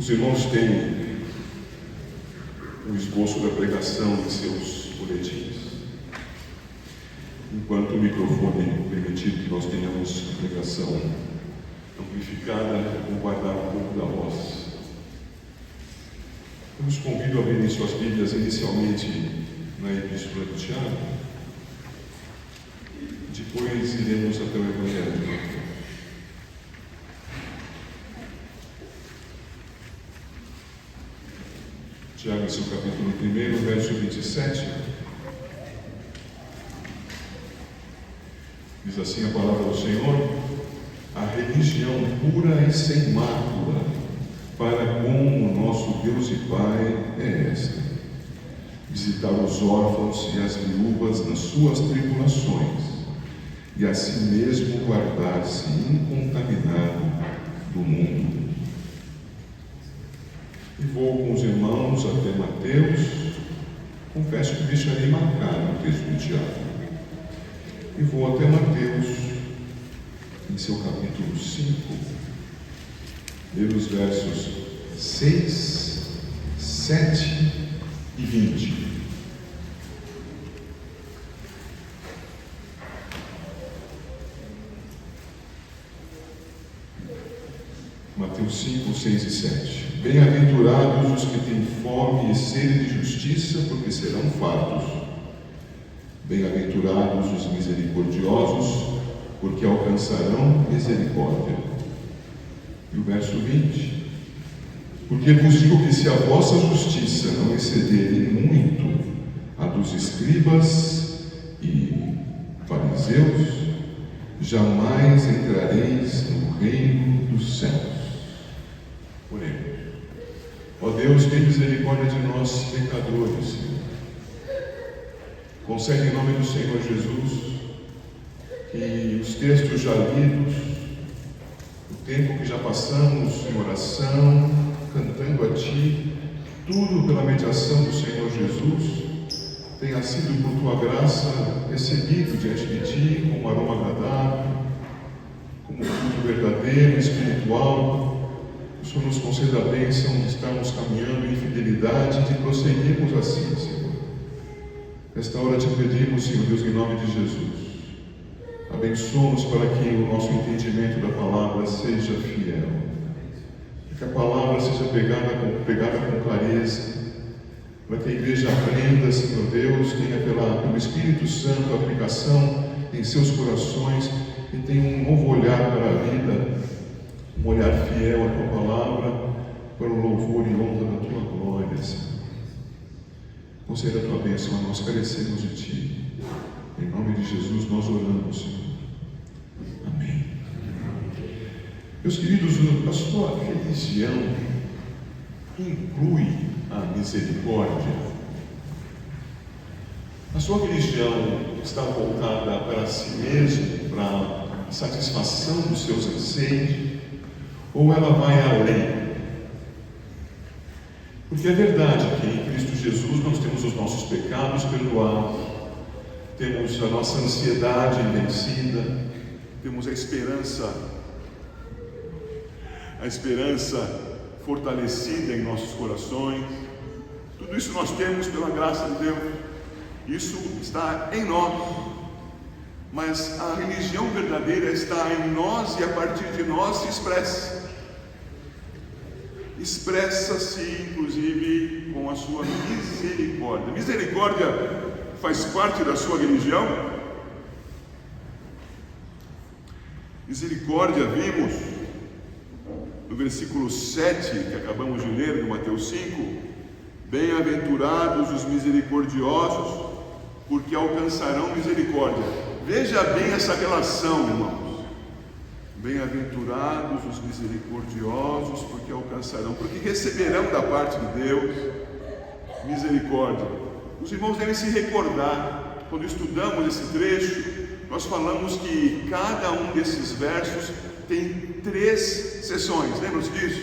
Os irmãos têm o esboço da pregação em seus boletins. Enquanto o microfone permitir que nós tenhamos a pregação amplificada, vou guardar um pouco da voz. Eu os convido a abrirem suas Bíblias inicialmente na Epístola de Tiago. Depois iremos até o Evangelho. Tiago, em seu capítulo 1, verso 27, diz assim a palavra do Senhor: a religião pura e sem mácula para com o nosso Deus e Pai é esta: visitar os órfãos e as viúvas nas suas tribulações, e assim mesmo guardar-se incontaminado do mundo. E vou com os irmãos até Mateus. Confesso que deixarei marcado o texto de Tiago. E vou até Mateus, em seu capítulo 5, ler os versos 6, 7 e 20. Mateus 5, 6 e 7. Bem-aventurados os que têm fome e sede de justiça, porque serão fartos. Bem-aventurados os misericordiosos, porque alcançarão misericórdia. E o verso 20. Porque vos digo que se a vossa justiça não exceder em muito a dos escribas e fariseus, jamais entrareis no reino dos céus. Oremos. Ó Deus, tem misericórdia de nós, pecadores, Senhor. Concede em nome do Senhor Jesus que os textos já lidos, o tempo que já passamos em oração, cantando a Ti, tudo pela mediação do Senhor Jesus, tenha sido por Tua graça recebido diante de Ti como aroma agradável, como fruto verdadeiro, espiritual. O Senhor nos conceda a bênção de estarmos caminhando em fidelidade e de prosseguirmos assim, Senhor. Nesta hora te pedimos, Senhor Deus, em nome de Jesus, abençoa-nos para que o nosso entendimento da palavra seja fiel, que a palavra seja pregada com clareza, para que a igreja aprenda, Senhor Deus, tenha pelo Espírito Santo a aplicação em seus corações e tenha um novo olhar para a vida, um olhar fiel à Tua palavra, para o louvor e honra da Tua glória, Senhor. Conceda a Tua bênção, nós carecemos de Ti. Em nome de Jesus nós oramos, Senhor. Amém. Meus queridos, a sua religião inclui a misericórdia? A sua religião está voltada para si mesmo, para a satisfação dos seus anseios? Ou ela vai além? Porque é verdade que em Cristo Jesus nós temos os nossos pecados perdoados, temos a nossa ansiedade vencida, temos a esperança fortalecida em nossos corações. Tudo isso nós temos pela graça de Deus. Isso está em nós. Mas a religião verdadeira está em nós e a partir de nós se expressa. Expressa-se, inclusive, com a sua misericórdia. Misericórdia faz parte da sua religião? Misericórdia, vimos no versículo 7, que acabamos de ler, no Mateus 5, bem-aventurados os misericordiosos, porque alcançarão misericórdia. Veja bem essa relação, irmãos. Bem-aventurados os misericordiosos, porque alcançarão, porque receberão da parte de Deus misericórdia. Os irmãos devem se recordar, quando estudamos esse trecho, nós falamos que cada um desses versos tem 3 seções, lembram-se disso?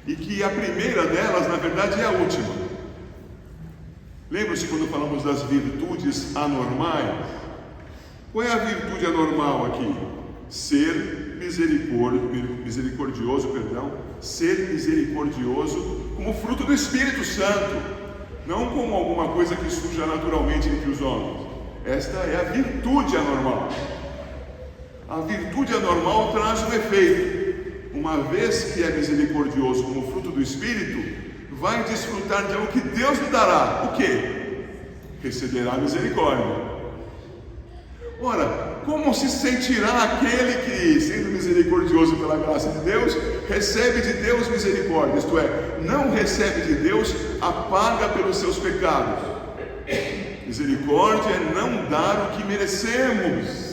E que a primeira delas, na verdade, é a última. Lembram-se quando falamos das virtudes anormais? Qual é a virtude anormal aqui? Ser misericordioso, ser misericordioso como fruto do Espírito Santo, não como alguma coisa que surja naturalmente entre os homens. Esta é a virtude anormal. A virtude anormal traz um efeito. Uma vez que é misericordioso como fruto do Espírito, vai desfrutar de algo que Deus lhe dará. O quê? Receberá misericórdia. Ora, como se sentirá aquele que, sendo misericordioso pela graça de Deus, recebe de Deus misericórdia? Isto é, não recebe de Deus a paga pelos seus pecados. Misericórdia é não dar o que merecemos.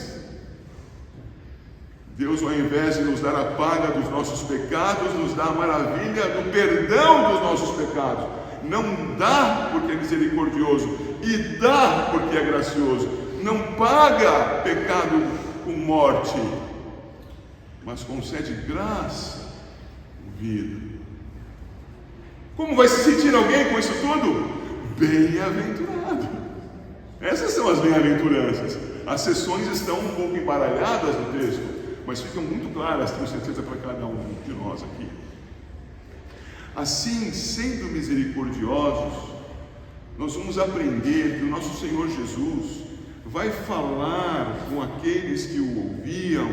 Deus, ao invés de nos dar a paga dos nossos pecados, nos dá a maravilha do perdão dos nossos pecados. Não dá porque é misericordioso, e dá porque é gracioso. Não paga pecado com morte, mas concede graça, vida. Como vai se sentir alguém com isso tudo? Bem-aventurado. Essas são as bem-aventuranças. As seções estão um pouco embaralhadas no texto, mas ficam muito claras, tenho certeza, para cada um de nós aqui. Assim, sendo misericordiosos, nós vamos aprender que o nosso Senhor Jesus vai falar com aqueles que o ouviam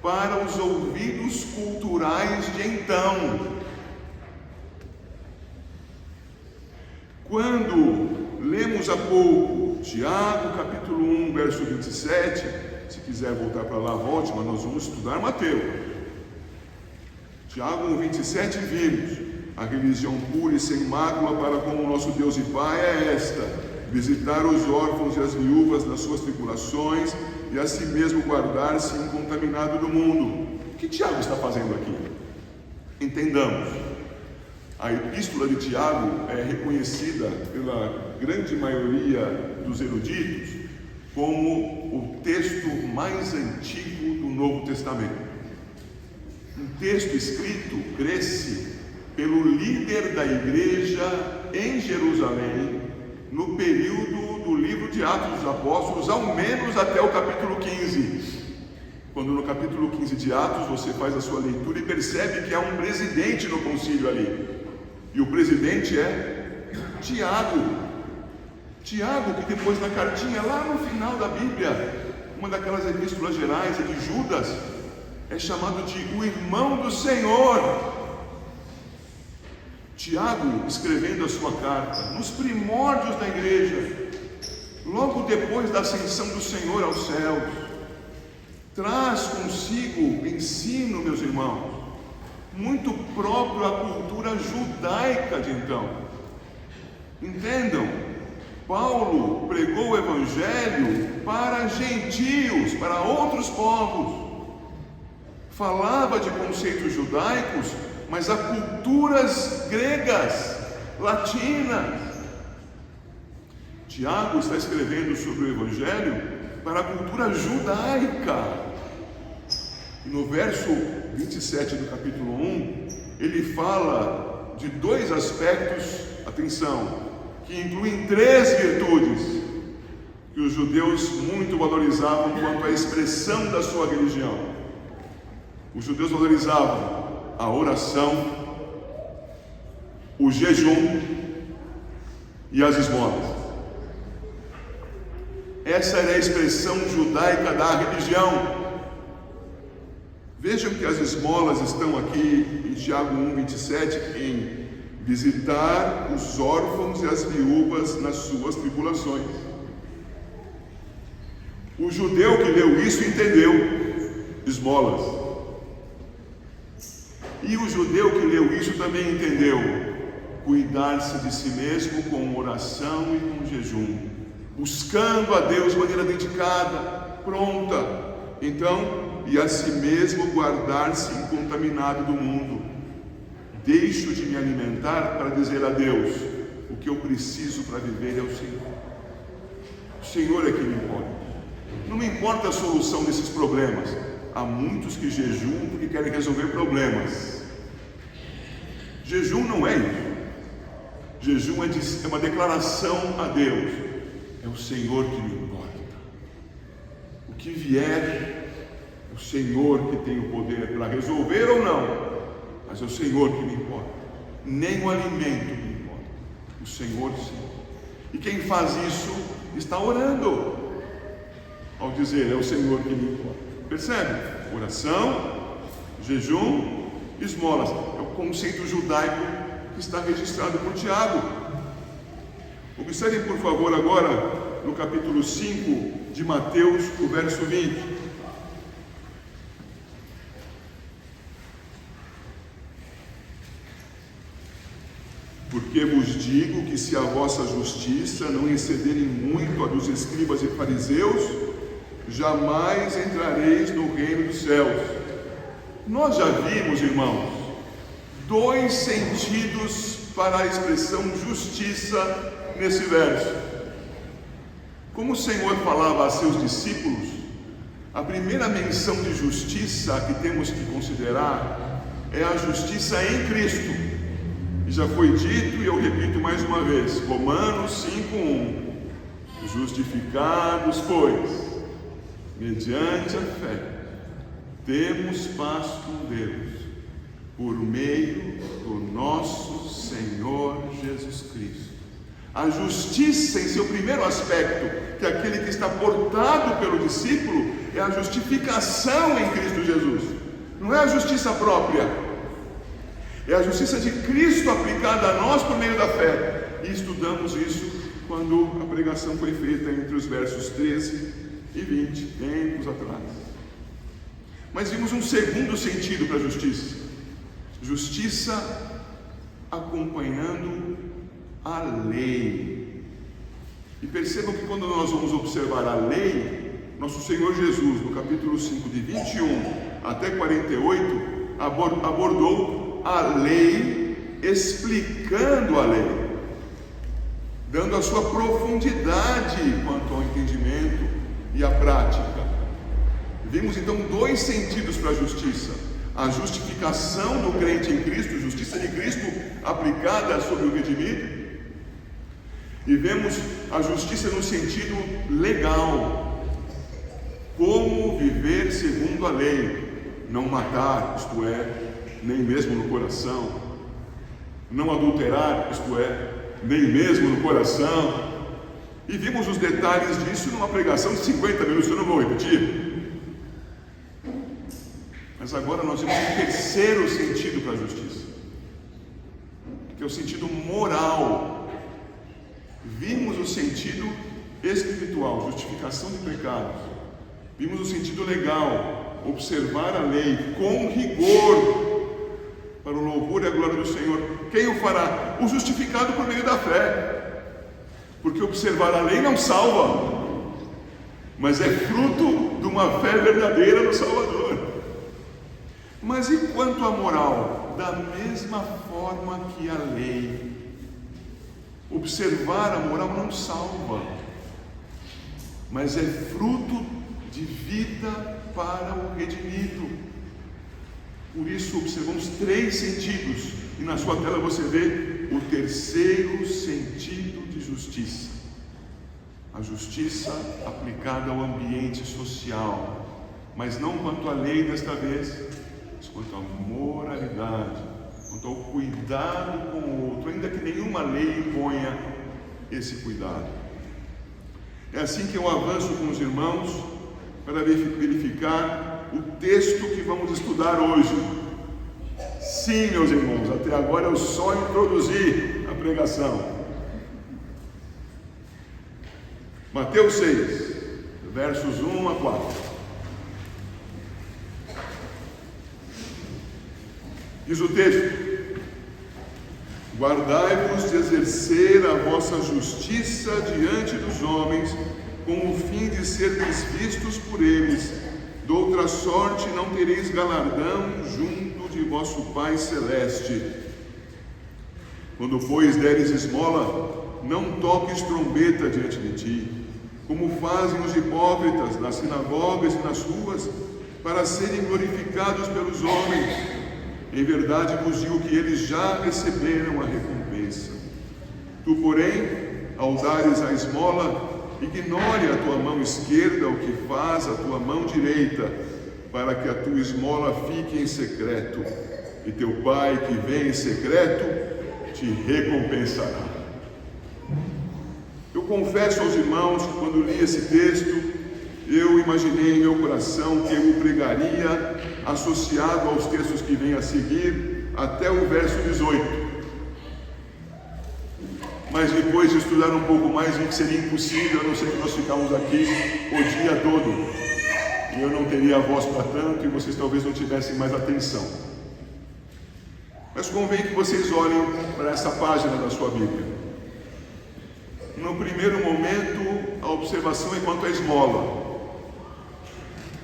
para os ouvidos culturais de então. Quando lemos há pouco Tiago, capítulo 1, verso 27, se quiser voltar para lá, volte, mas nós vamos estudar Mateus. Tiago 1, 27, vimos: a religião pura e sem mácula para com o nosso Deus e Pai é esta: visitar os órfãos e as viúvas nas suas tribulações e a si mesmo guardar-se incontaminado do mundo. O que Tiago está fazendo aqui? Entendamos, a epístola de Tiago é reconhecida pela grande maioria dos eruditos como o texto mais antigo do Novo Testamento. Um texto escrito, crê-se, pelo líder da igreja em Jerusalém, no período do livro de Atos dos Apóstolos, ao menos até o capítulo 15. Quando no capítulo 15 de Atos você faz a sua leitura e percebe que há um presidente no concílio ali. E o presidente é Tiago. Tiago, que depois na cartinha, lá no final da Bíblia, uma daquelas epístolas gerais de Judas, é chamado de o irmão do Senhor. Tiago, escrevendo a sua carta, nos primórdios da igreja, logo depois da ascensão do Senhor aos céus, traz consigo ensino, meus irmãos, muito próprio à cultura judaica de então. Entendam, Paulo pregou o evangelho para gentios, para outros povos. Falava de conceitos judaicos, mas a culturas gregas, latinas. Tiago está escrevendo sobre o evangelho para a cultura judaica. E no verso 27 do capítulo 1, ele fala de dois aspectos, atenção, que incluem três virtudes que os judeus muito valorizavam quanto à expressão da sua religião. Os judeus valorizavam a oração, o jejum e as esmolas. Essa era a expressão judaica da religião. Vejam que as esmolas estão aqui em Tiago 1, 27, em visitar os órfãos e as viúvas nas suas tribulações. O judeu que leu isso entendeu esmolas. E o judeu que leu isso também entendeu cuidar-se de si mesmo com oração e com jejum, buscando a Deus de maneira dedicada, pronta. Então, e a si mesmo guardar-se incontaminado do mundo. Deixo de me alimentar para dizer a Deus: o que eu preciso para viver é o Senhor. O Senhor é quem me importa. Não me importa a solução desses problemas. Há muitos que jejuam porque querem resolver problemas. Jejum não é isso. Jejum é uma declaração a Deus: é o Senhor que me importa. O que vier, É o Senhor que tem o poder para resolver ou não, mas é o Senhor que me importa. Nem o alimento me importa, o Senhor sim. E quem faz isso está orando, ao dizer, é o Senhor que me importa. Percebe? Oração, jejum, esmolas. É o conceito judaico que está registrado por Tiago. Observem, por favor, agora no capítulo 5 de Mateus, o verso 20. Porque vos digo que se a vossa justiça não excederem muito a dos escribas e fariseus, jamais entrareis no reino dos céus. Nós já vimos, irmãos, dois sentidos para a expressão justiça nesse verso. Como o Senhor falava a seus discípulos, a primeira menção de justiça que temos que considerar é a justiça em Cristo. E já foi dito, e eu repito mais uma vez, Romanos 5:1: justificados, pois, mediante a fé, temos paz com Deus, por meio do nosso Senhor Jesus Cristo. A justiça, em seu primeiro aspecto, que é aquele que está portado pelo discípulo, é a justificação em Cristo Jesus. Não é a justiça própria, é a justiça de Cristo aplicada a nós por meio da fé. E estudamos isso quando a pregação foi feita entre os versos 13 e 20, tempos atrás. Mas vimos um segundo sentido para a justiça: justiça acompanhando a lei. E percebam que quando nós vamos observar a lei, nosso Senhor Jesus, no capítulo 5, de 21 até 48, abordou a lei, explicando a lei, dando a sua profundidade quanto ao entendimento e à prática. Vimos então dois sentidos para a justiça: a justificação do crente em Cristo, justiça de Cristo aplicada sobre o redimido, e vemos a justiça no sentido legal, como viver segundo a lei, não matar, isto é, nem mesmo no coração, não adulterar, isto é, nem mesmo no coração. E vimos os detalhes disso numa pregação de 50 minutos, eu não vou repetir. Mas agora nós vimos um terceiro sentido para a justiça, que é o sentido moral. Vimos o sentido espiritual, justificação de pecados. Vimos o sentido legal, observar a lei com rigor, para o louvor e a glória do Senhor. Quem o fará? O justificado por meio da fé. Porque observar a lei não salva, mas é fruto de uma fé verdadeira no Salvador. Mas e quanto à moral? Da mesma forma que a lei. Observar a moral não salva, mas é fruto de vida para o redimido. Por isso observamos três sentidos, e na sua tela você vê o terceiro sentido de justiça: a justiça aplicada ao ambiente social, mas não quanto à lei desta vez, mas quanto à moralidade, quanto ao cuidado com o outro, ainda que nenhuma lei imponha esse cuidado. É assim que eu avanço com os irmãos para verificar o texto que vamos estudar hoje. Sim, meus irmãos, até agora eu só introduzi a pregação. Mateus 6, versos 1 a 4. Diz o texto: guardai-vos de exercer a vossa justiça diante dos homens, com o fim de serdes vistos por eles. De outra sorte não tereis galardão junto de vosso Pai Celeste. Quando, pois, deres esmola, não toques trombeta diante de ti, como fazem os hipócritas nas sinagogas e nas ruas, para serem glorificados pelos homens. Em verdade vos digo que eles já receberam a recompensa. Tu, porém, ao dares a esmola, ignore a tua mão esquerda o que faz a tua mão direita, para que a tua esmola fique em secreto, e teu Pai que vem em secreto te recompensará. Eu confesso aos irmãos que quando li esse texto, eu imaginei em meu coração que eu o pregaria associado aos textos que vêm a seguir, até o verso 18. Mas depois de estudar um pouco mais, vi que seria impossível, a não ser que nós ficamos aqui o dia todo. E eu não teria voz para tanto, e vocês talvez não tivessem mais atenção. Mas convém que vocês olhem para essa página da sua Bíblia. No primeiro momento, a observação é quanto à esmola.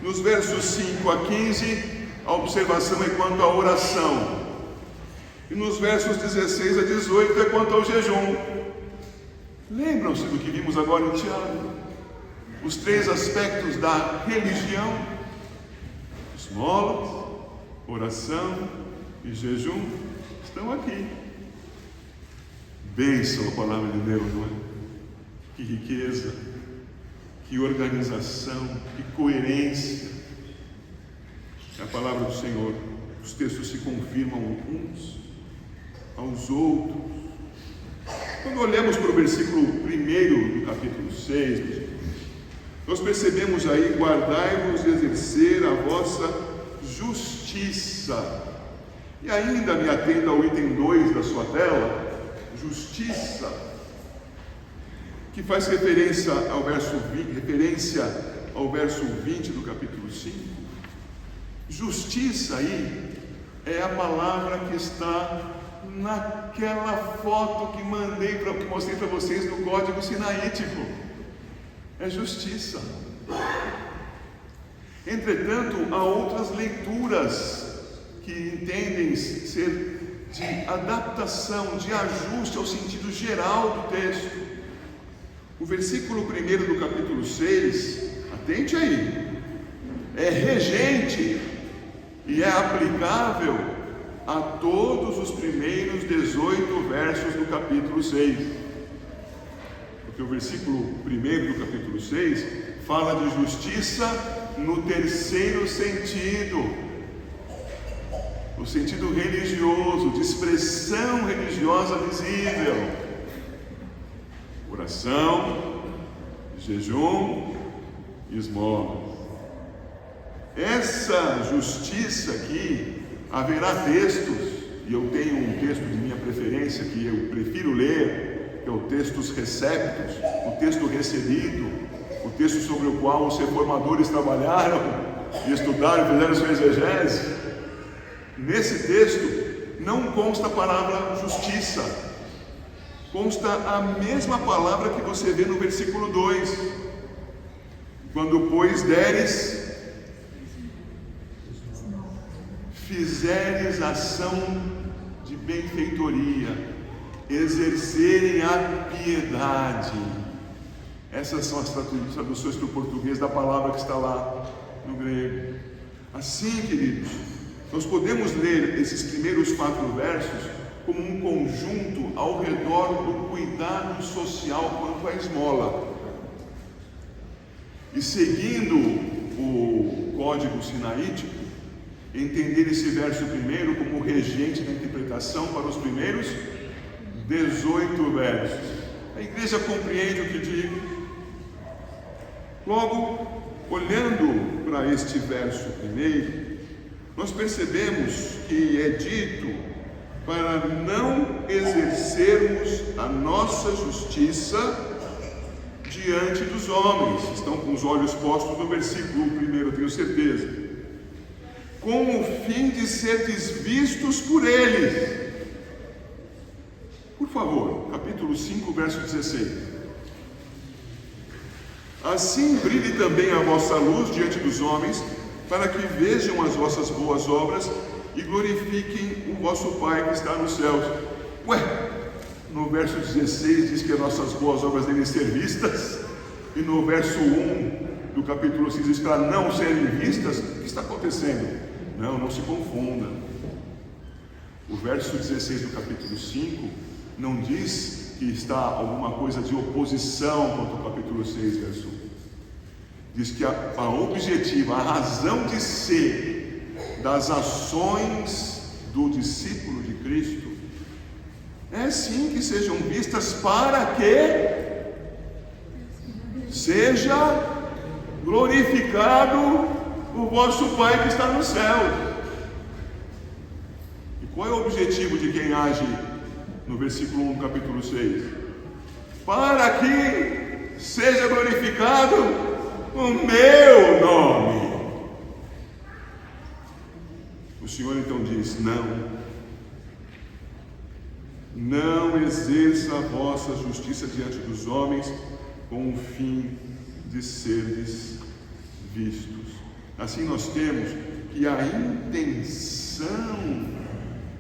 Nos versos 5 a 15, a observação é quanto à oração. E nos versos 16 a 18 é quanto ao jejum. Lembram-se do que vimos agora em Tiago? Os três aspectos da religião: esmolas, oração e jejum, estão aqui. Bênção a palavra de Deus, não é? Que riqueza, que organização, que coerência. É a palavra do Senhor. Os textos se confirmam uns aos outros. Quando olhamos para o versículo 1 do capítulo 6, nós percebemos aí: guardai-vos de exercer a vossa justiça. E ainda me atendo ao item 2 da sua tela, justiça, que faz referência ao verso 20 do capítulo 5. Justiça aí é a palavra que está naquela foto que mostrei para vocês no Código Sinaítico. É justiça. Entretanto, há outras leituras que entendem ser de adaptação, de ajuste ao sentido geral do texto. O versículo 1 do capítulo 6, atente aí, é regente e é aplicável a todos os primeiros 18 versos do capítulo 6. Porque o versículo 1 do capítulo 6 fala de justiça no terceiro sentido, no sentido religioso, de expressão religiosa visível: oração, jejum e esmolas. Essa justiça aqui, haverá textos, e eu tenho um texto de minha preferência que eu prefiro ler, que é o Textus Receptus, o texto recebido, o texto sobre o qual os reformadores trabalharam e estudaram e fizeram sua exegese. Nesse texto não consta a palavra justiça, consta a mesma palavra que você vê no versículo 2: quando, pois, fizeres ação de benfeitoria, exercerem a piedade. Essas são as traduções para o português da palavra que está lá no grego. Assim, queridos, nós podemos ler esses primeiros 4 versos como um conjunto ao redor do cuidado social quanto à esmola. E seguindo o Código Sinaítico, entender esse verso primeiro como regente da interpretação para os primeiros 18 versos. A igreja compreende o que digo? Logo, olhando para este verso primeiro, nós percebemos que é dito para não exercermos a nossa justiça diante dos homens. Estão com os olhos postos no versículo 1, eu tenho certeza. Com o fim de seres vistos por eles. Por favor, capítulo 5, verso 16. Assim brilhe também a vossa luz diante dos homens, para que vejam as vossas boas obras e glorifiquem o vosso Pai que está nos céus. Ué, no verso 16 diz que as nossas boas obras devem ser vistas, e no verso 1 do capítulo 6 diz para não serem vistas. O que está acontecendo? Não se confunda. O verso 16 do capítulo 5 não diz que está alguma coisa de oposição quanto ao capítulo 6, verso 1. diz que a objetiva, a razão de ser das ações do discípulo de Cristo é sim que sejam vistas para que seja glorificado o vosso Pai que está no céu. E qual é o objetivo de quem age no versículo 1 do capítulo 6? Para que seja glorificado o meu nome. O Senhor então diz: não exerça a vossa justiça diante dos homens com o fim de seres vistos. Assim nós temos que a intenção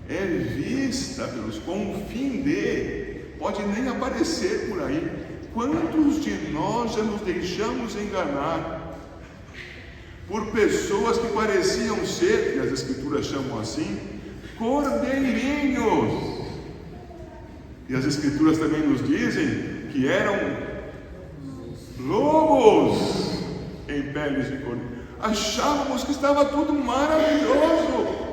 é vista pelos, com o fim de, pode nem aparecer por aí. Quantos de nós já nos deixamos enganar por pessoas que pareciam ser, que as Escrituras chamam assim, cordeirinhos? E as Escrituras também nos dizem que eram lobos em peles de cordeiro. Achávamos que estava tudo maravilhoso.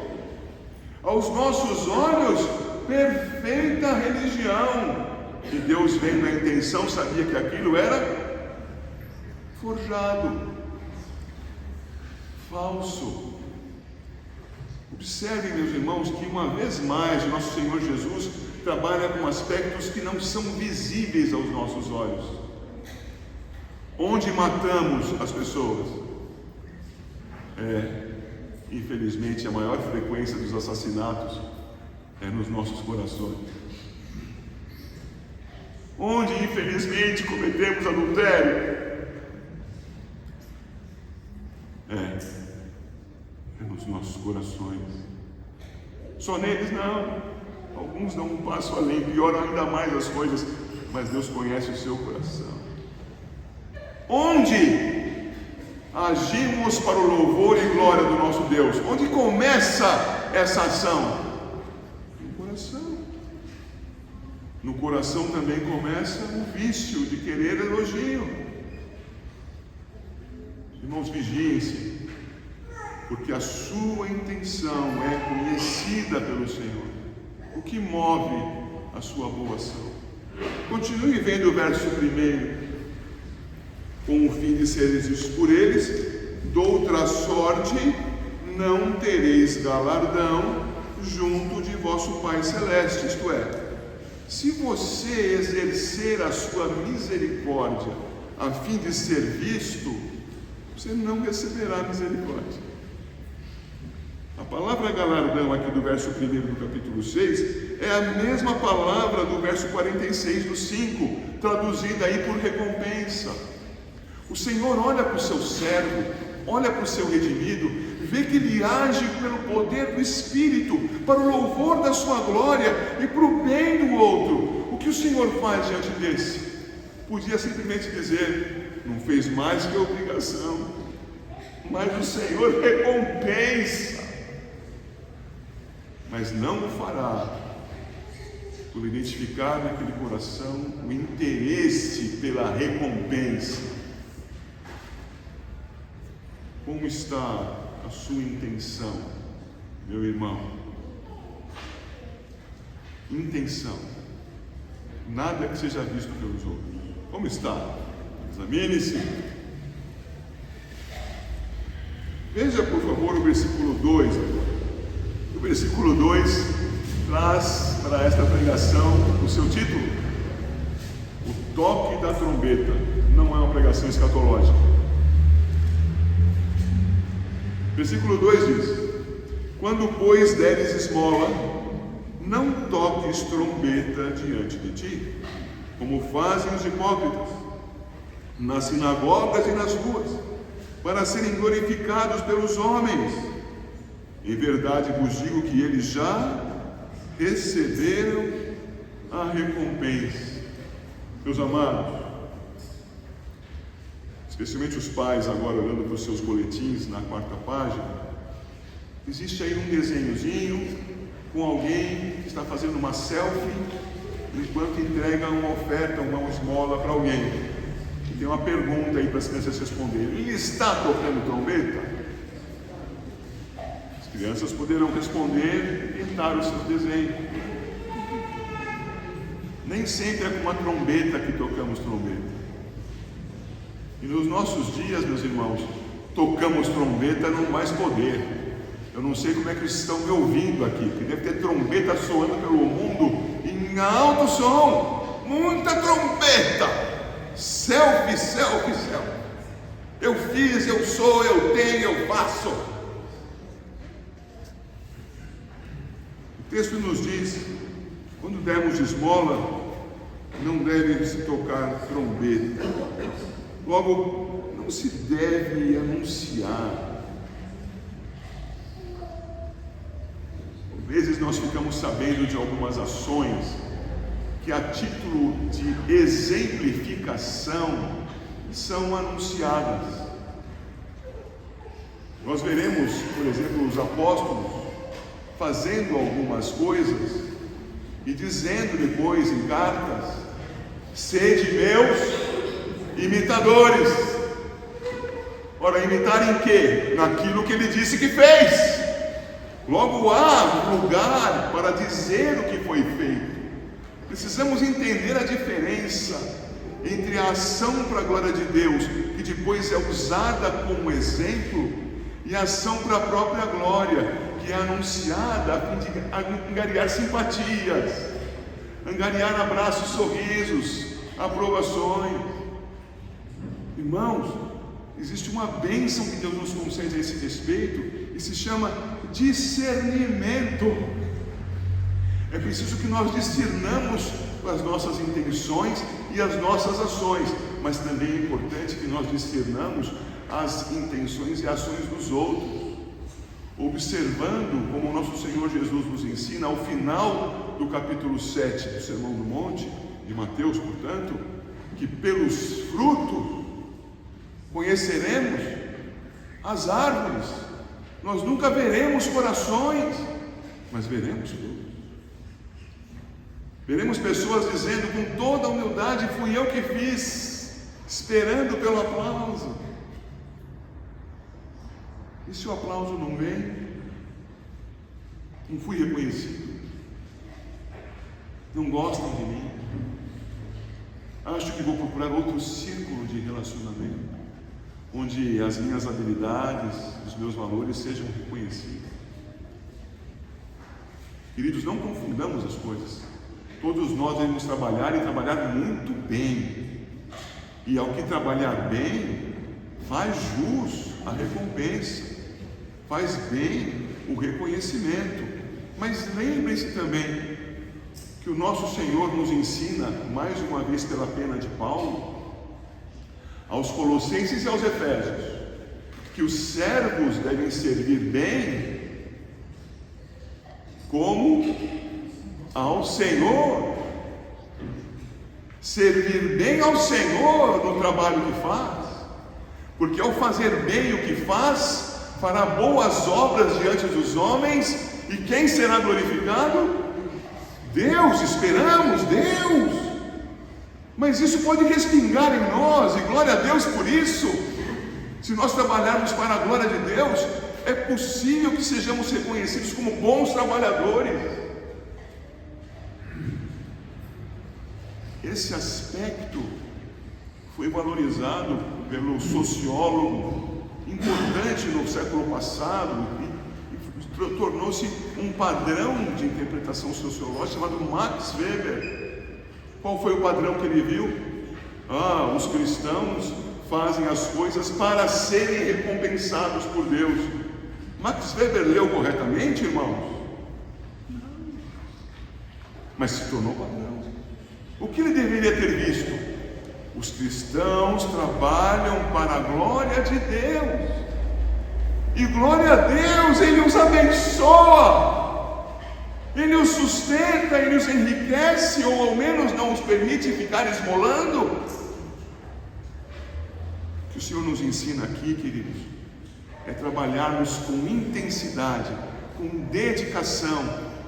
Aos nossos olhos, perfeita religião. E Deus, vendo a intenção, sabia que aquilo era forjado, falso. Observem, meus irmãos, que uma vez mais nosso Senhor Jesus trabalha com aspectos que não são visíveis aos nossos olhos. Onde matamos as pessoas? Infelizmente, a maior frequência dos assassinatos é nos nossos corações. Onde, infelizmente, cometemos adultério? É nos nossos corações. Só neles não. Alguns dão um passo além, pioram ainda mais as coisas, mas Deus conhece o seu coração. Onde agimos para o louvor e glória do nosso Deus? Onde começa essa ação? No coração. No coração também começa o vício de querer elogio. Irmãos, vigiem-se, porque a sua intenção é conhecida pelo Senhor. O que move a sua boa ação? Continue vendo o verso 1. Com o fim de seres vistos por eles, doutra sorte não tereis galardão junto de vosso Pai Celeste. Isto é, se você exercer a sua misericórdia a fim de ser visto, você não receberá misericórdia. A palavra galardão aqui do verso 1 do capítulo 6 é a mesma palavra do verso 46 do 5, traduzida aí por recompensa. O Senhor olha para o seu servo, olha para o seu redimido, vê que ele age pelo poder do Espírito, para o louvor da sua glória e para o bem do outro. O que o Senhor faz diante desse? Podia simplesmente dizer: não fez mais que a obrigação, mas o Senhor recompensa. Mas não o fará por identificar naquele coração o interesse pela recompensa. Como está a sua intenção, meu irmão? Intenção. Nada que seja visto pelos outros. Como está? Examine-se. Veja, por favor, o versículo 2. O versículo 2 traz para esta pregação o seu título: o toque da trombeta. Não é uma pregação escatológica. Versículo 2 diz: quando, pois, deres esmola, não toques trombeta diante de ti, como fazem os hipócritas, nas sinagogas e nas ruas, para serem glorificados pelos homens. Em verdade vos digo que eles já receberam a recompensa. Meus amados, especialmente os pais agora olhando para os seus boletins na 4ª página, existe aí um desenhozinho com alguém que está fazendo uma selfie enquanto entrega uma oferta, uma esmola para alguém. tem uma pergunta aí para as crianças responderem. Ele está tocando trombeta? As crianças poderão responder e pintar os seus desenhos. Nem sempre é com uma trombeta que tocamos trombeta. E nos nossos dias, meus irmãos, tocamos trombeta no mais poder. Eu não sei como é que vocês estão me ouvindo aqui, que deve ter trombeta soando pelo mundo em alto som. Muita trombeta. Selfie, selfie, selfie. Eu fiz, eu sou, eu tenho, eu faço. O texto nos diz: quando dermos esmola, não deve se tocar trombeta. Logo, não se deve anunciar. Por vezes nós ficamos sabendo de algumas ações que, a título de exemplificação, são anunciadas. Nós veremos, por exemplo, os apóstolos fazendo algumas coisas e dizendo depois em cartas: sede meus imitadores. Ora, imitar em quê? Naquilo que ele disse que fez. Logo há lugar para dizer o que foi feito. Precisamos entender a diferença entre a ação para a glória de Deus, que depois é usada como exemplo, e a ação para a própria glória, que é anunciada a fim de angariar simpatias, angariar abraços, sorrisos, aprovações. Irmãos, existe uma bênção que Deus nos concede a esse respeito, e se chama discernimento. É preciso que nós discernamos as nossas intenções e as nossas ações, mas também é importante que nós discernamos as intenções e ações dos outros, observando como o nosso Senhor Jesus nos ensina ao final do capítulo 7 do Sermão do Monte, de Mateus, portanto, que pelos frutos conheceremos as árvores. Nós nunca veremos corações, mas veremos frutos. Veremos pessoas dizendo com toda a humildade: fui eu que fiz, esperando pelo aplauso. E se o aplauso não vem? Não fui reconhecido, não gostam de mim, acho que vou procurar outro círculo de relacionamento, onde as minhas habilidades, os meus valores sejam reconhecidos. Queridos, não confundamos as coisas. Todos nós devemos trabalhar, e trabalhar muito bem, e ao que trabalhar bem, faz jus a recompensa, faz bem o reconhecimento. Mas lembrem-se também que o nosso Senhor nos ensina, mais uma vez pela pena de Paulo, aos Colossenses e aos Efésios, que os servos devem servir bem como ao Senhor. Servir bem ao Senhor no trabalho que faz, porque ao fazer bem o que faz, fará boas obras diante dos homens, e quem será glorificado? Deus. Esperamos Deus. Mas isso pode respingar em nós, e glória a Deus por isso. Se nós trabalharmos para a glória de Deus, é possível que sejamos reconhecidos como bons trabalhadores. Esse aspecto foi valorizado pelo sociólogo importante no século passado e tornou-se um padrão de interpretação sociológica chamado Max Weber. Qual foi o padrão que ele viu? Os cristãos fazem as coisas para serem recompensados por Deus. Max Weber leu corretamente, irmãos? Não. Mas se tornou padrão. O que ele deveria ter visto? Os cristãos trabalham para a glória de Deus, e glória a Deus, Ele os abençoa, Ele os sustenta, Ele os enriquece, ou ao menos não os permite ficar esmolando. O que o Senhor nos ensina aqui, queridos, é trabalharmos com intensidade, com dedicação,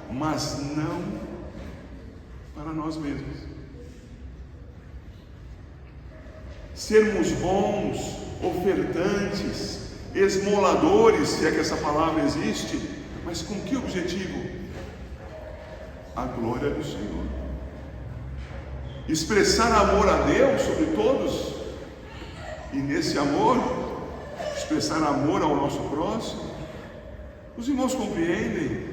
mas não para nós mesmos. sermos bons, ofertantes, esmoladores, se é que essa palavra existe, mas com que objetivo? A glória do Senhor. Expressar amor a Deus sobre todos, e nesse amor, expressar amor ao nosso próximo. Os irmãos compreendem?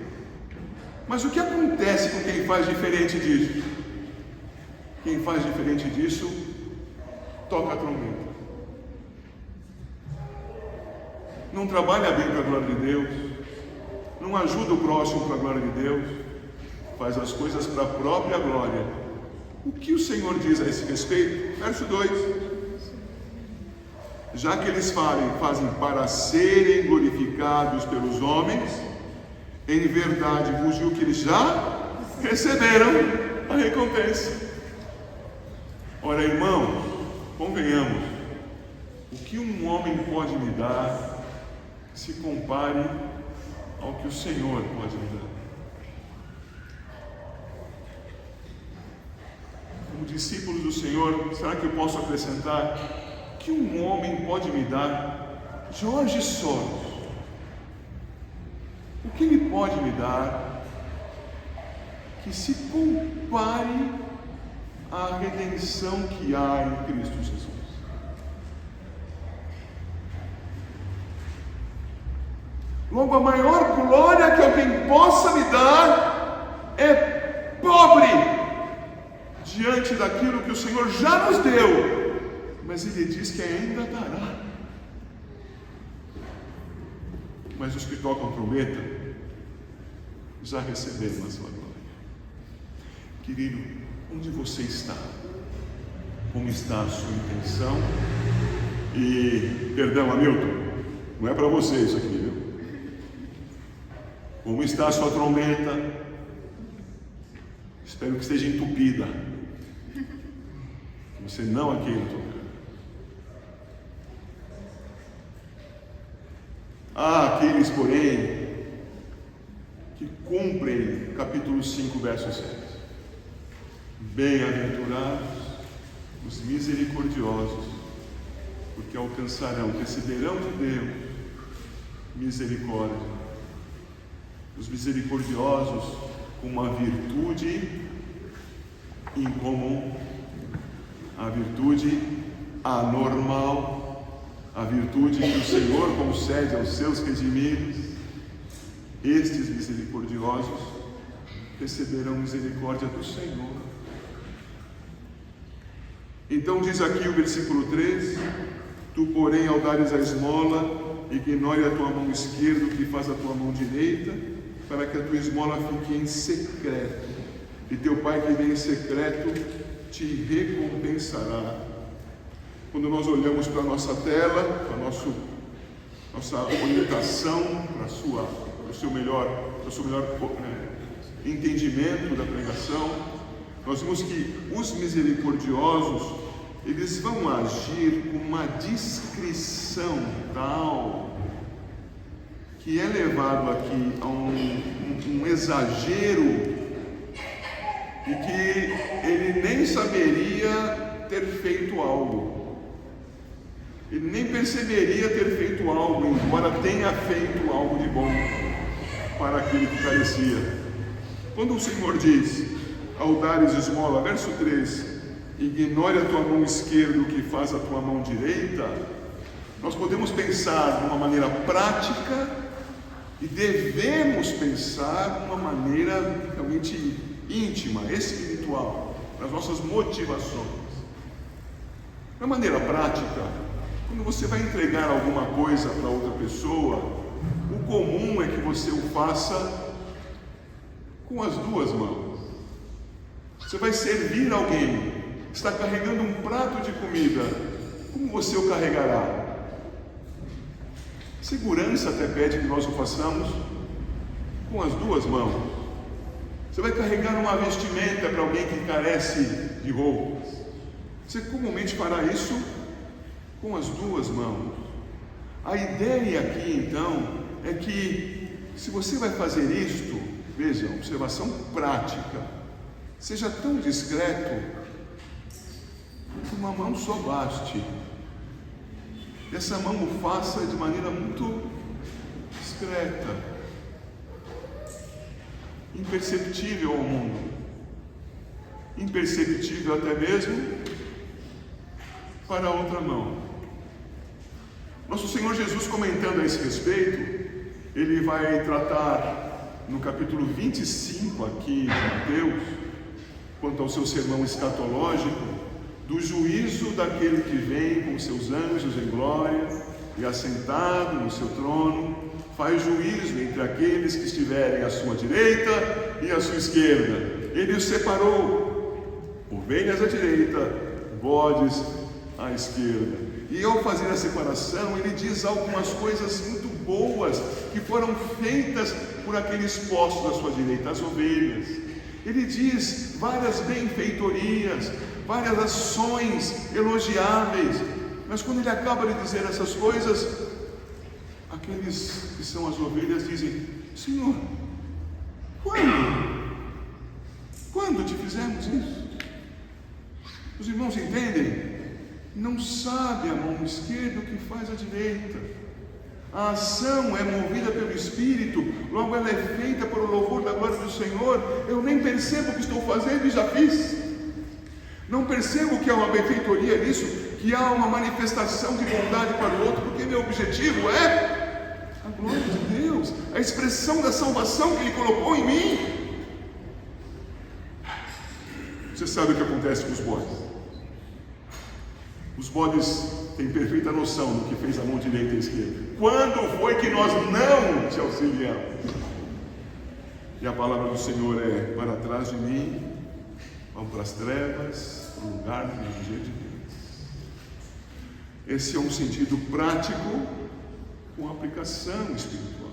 Mas o que acontece com quem faz diferente disso? Quem faz diferente disso, toca a trombeta. Não trabalha bem para a glória de Deus, não ajuda o próximo para a glória de Deus, faz as coisas para a própria glória. O que o Senhor diz a esse respeito? Verso 2: já que eles fazem para serem glorificados pelos homens, em verdade vos digo que eles já receberam a recompensa. Ora, irmãos, convenhamos, o que um homem pode me dar se compare ao que o Senhor pode me dar? Como discípulos do Senhor, será que eu posso acrescentar que um homem pode me dar? Jorge Soros, o que ele pode me dar que se compare à redenção que há em Cristo Jesus? Logo, a maior glória que alguém possa me dar é pobre diante daquilo que o Senhor já nos deu, mas Ele diz que ainda dará. Mas os que tocam trombeta já receberam a sua glória. Querido, onde você está? Como está a sua intenção? E, perdão, Hamilton, não é para você isso aqui, viu? Como está a sua trombeta? Espero que esteja entupida, que você não a queira tocar. Há aqueles, porém, que cumprem capítulo 5, verso 7. Bem-aventurados os misericordiosos, porque alcançarão, receberão de Deus misericórdia. Os misericordiosos, uma virtude incomum, a virtude anormal, a virtude que o Senhor concede aos seus redimidos. Estes misericordiosos receberão misericórdia do Senhor. Então diz aqui o versículo 3: tu, porém, ao dares a esmola, ignore a tua mão esquerda o que faz a tua mão direita, para que a tua esmola fique em secreto, e teu Pai que vem em secreto te recompensará. Quando nós olhamos para a nossa tela, para a nossa orientação, para o seu melhor entendimento da pregação, nós vemos que os misericordiosos, eles vão agir com uma discrição tal que é levado aqui a um exagero e que ele nem saberia ter feito algo, ele nem perceberia ter feito algo, embora tenha feito algo de bom para aquele que carecia. Quando o Senhor diz, ao dares esmola, verso 3, ignore a tua mão esquerda o que faz a tua mão direita, nós podemos pensar de uma maneira prática e devemos pensar de uma maneira realmente íntima, espiritual, nas nossas motivações. De uma maneira prática, quando você vai entregar alguma coisa para outra pessoa, o comum é que você o faça com as duas mãos. Você vai servir alguém, está carregando um prato de comida, como você o carregará? Segurança até pede que nós o façamos com as duas mãos. Você vai carregar uma vestimenta para alguém que carece de roupas, você comumente fará isso com as duas mãos. A ideia aqui então é que se você vai fazer isto, veja, observação prática, seja tão discreto que uma mão só baste. E essa mão o faça de maneira muito discreta, imperceptível ao mundo, imperceptível até mesmo para a outra mão. Nosso Senhor Jesus, comentando a esse respeito, ele vai tratar no capítulo 25 aqui de Mateus, quanto ao seu sermão escatológico, do juízo daquele que vem com seus anjos em glória e assentado no seu trono, faz juízo entre aqueles que estiverem à sua direita e à sua esquerda. Ele os separou, ovelhas à direita, bodes à esquerda. E ao fazer a separação, ele diz algumas coisas muito boas que foram feitas por aqueles postos à sua direita, as ovelhas. Ele diz várias benfeitorias, várias ações elogiáveis, mas quando ele acaba de dizer essas coisas, aqueles que são as ovelhas dizem: Senhor, quando te fizemos isso? Os irmãos entendem? Não sabe a mão esquerda o que faz a direita. A ação é movida pelo Espírito, logo ela é feita por louvor da glória do Senhor. Eu nem percebo o que estou fazendo e já fiz. Não percebo que há uma benfeitoria nisso, que há uma manifestação de bondade para o outro, porque meu objetivo é a glória de Deus, a expressão da salvação que Ele colocou em mim. Você sabe o que acontece com os bodes? Os bodes têm perfeita noção do que fez a mão direita e a esquerda. Quando foi que nós não te auxiliamos? E a palavra do Senhor é: para trás de mim, vão para as trevas, para o lugar do vigia de Deus. Esse é um sentido prático com aplicação espiritual.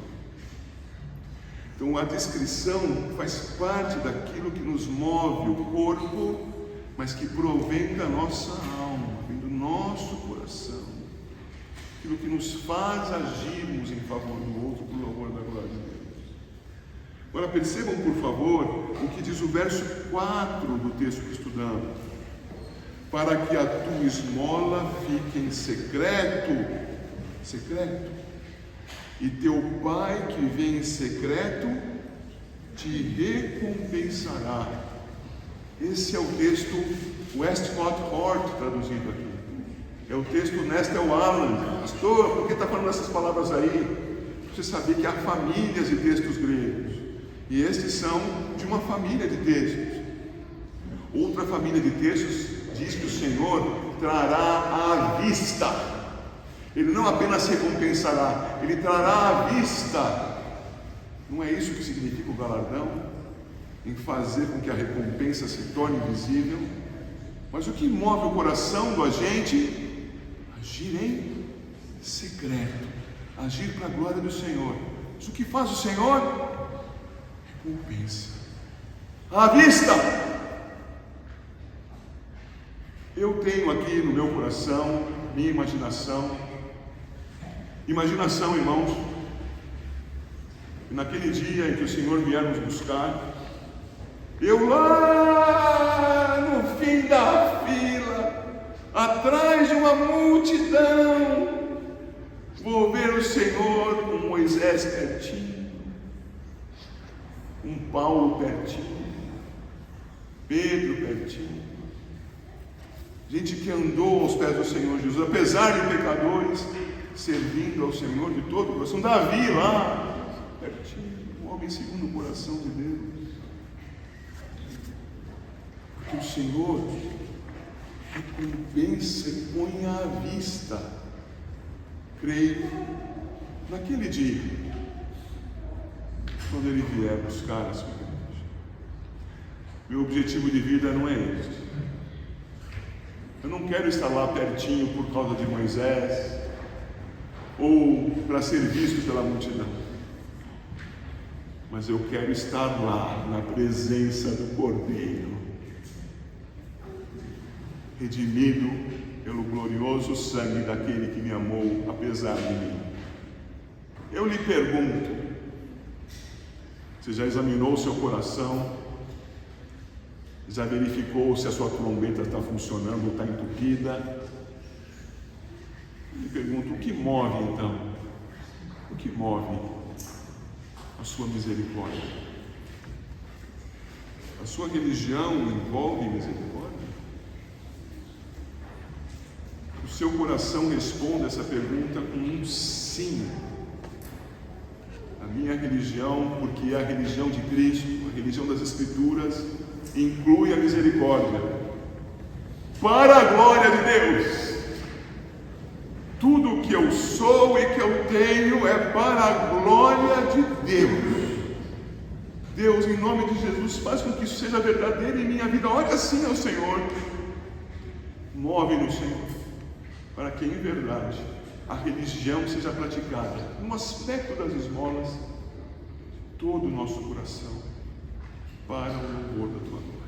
Então a descrição faz parte daquilo que nos move o corpo, mas que provém da nossa alma, vem do nosso coração, aquilo que nos faz agirmos em favor do outro, por louvor da glória de Deus. Agora percebam, por favor, o que diz o verso 4 do texto que estudamos: para que a tua esmola fique em secreto, e teu Pai que vem em secreto te recompensará. Esse é o texto Westcott Hort traduzido aqui. É o texto Nestle Aland. Pastor, por que está falando essas palavras aí? Você sabia que há famílias de textos gregos, e estes são de uma família de textos. Outra família de textos diz que o Senhor trará à vista. Ele não apenas recompensará, Ele trará à vista. Não é isso que significa o galardão? Em fazer com que a recompensa se torne visível. Mas o que move o coração do agente? Agir em secreto, agir para a glória do Senhor. Mas o que faz o Senhor? Recompensa à vista. Eu tenho aqui no meu coração, minha imaginação, irmãos, e naquele dia em que o Senhor vier nos buscar, eu lá no fim da fila, atrás de uma multidão, vou ver o Senhor com Moisés pertinho, com Paulo pertinho, Pedro pertinho, gente que andou aos pés do Senhor Jesus, apesar de pecadores, servindo ao Senhor de todo o coração. Davi lá pertinho, um homem segundo o coração de Deus. Porque o Senhor recompensa e põe à vista, creio, naquele dia, quando Ele vier buscar a sua igreja. Meu objetivo de vida não é este. Eu não quero estar lá pertinho por causa de Moisés, ou para ser visto pela multidão, mas eu quero estar lá na presença do Cordeiro, redimido pelo glorioso sangue daquele que me amou apesar de mim. Eu lhe pergunto: você já examinou o seu coração? Já verificou se a sua trombeta está funcionando ou está entupida? me pergunto, o que move então? O que move a sua misericórdia? A sua religião envolve misericórdia? O seu coração responde essa pergunta com um sim. A minha religião, porque é a religião de Cristo, a religião das Escrituras, inclui a misericórdia. Para a glória de Deus. Tudo que eu sou e que eu tenho é para a glória de Deus. Deus, em nome de Jesus, faz com que isso seja verdadeiro em minha vida. Olha assim ao Senhor. Move-nos, Senhor, para que em verdade a religião seja praticada no aspecto das esmolas, todo o nosso coração, para o louvor da Tua glória.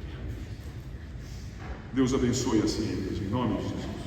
Deus abençoe assim a igreja, em nome de Jesus.